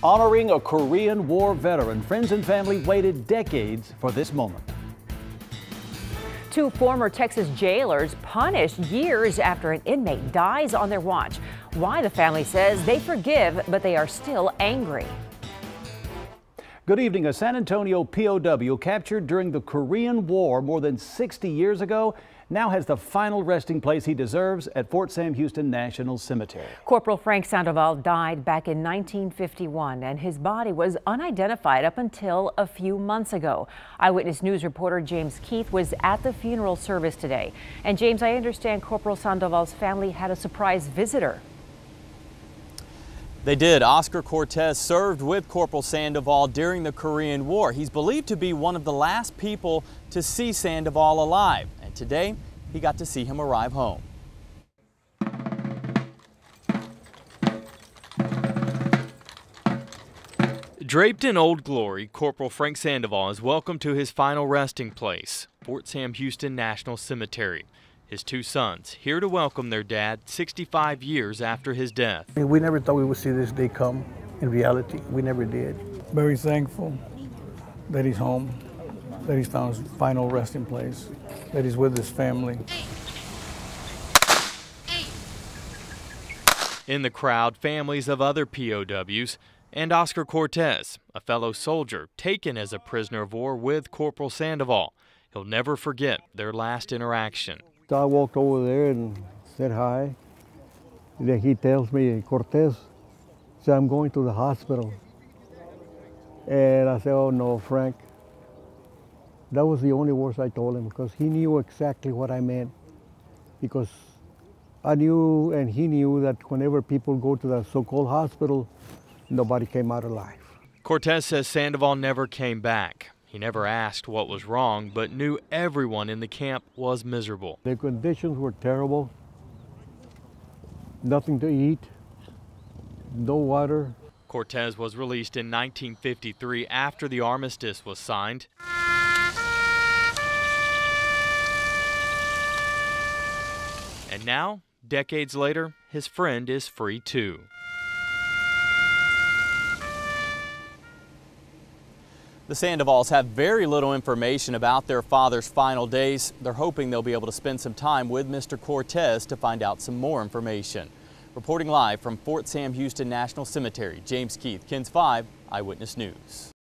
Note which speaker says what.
Speaker 1: Honoring a Korean War veteran, friends and family waited decades for this moment.
Speaker 2: Two former Texas jailers punished years after an inmate dies on their watch. Why, the family says they forgive, but they are still angry.
Speaker 1: Good evening. A San Antonio POW captured during the Korean War more than 60 years ago now has the final resting place he deserves at Fort Sam Houston National Cemetery.
Speaker 2: Corporal Frank Sandoval died back in 1951, and his body was unidentified up until a few months ago. Eyewitness News reporter James Keith was at the funeral service today. And James, I understand Corporal Sandoval's family had a surprise visitor.
Speaker 3: They did. Oscar Cortez served with Corporal Sandoval during the Korean War. He's believed to be one of the last people to see Sandoval alive. And today, he got to see him arrive home. Draped in Old Glory, Corporal Frank Sandoval is welcomed to his final resting place, Fort Sam Houston National Cemetery. His two sons here to welcome their dad 65 years after his death.
Speaker 4: We never thought we would see this day come in reality. We never did.
Speaker 5: Very thankful that he's home, that he's found his final resting place, that he's with his family.
Speaker 3: In the crowd, families of other POWs and Oscar Cortez, a fellow soldier taken as a prisoner of war with Corporal Sandoval. He'll never forget their last interaction.
Speaker 4: I walked over there and said hi. Then he tells me, Cortez, said, I'm going to the hospital. And I said, oh no, Frank. That was the only words I told him because he knew exactly what I meant. Because I knew and he knew that whenever people go to the so-called hospital, nobody came out alive.
Speaker 3: Cortez says Sandoval never came back. He never asked what was wrong, but knew everyone in the camp was miserable.
Speaker 4: The conditions were terrible. Nothing to eat, no water.
Speaker 3: Cortez was released in 1953 after the armistice was signed. And now, decades later, his friend is free too. The Sandovals have very little information about their father's final days. They're hoping they'll be able to spend some time with Mr. Cortez to find out some more information. Reporting live from Fort Sam Houston National Cemetery, James Keith, KENS 5 Eyewitness News.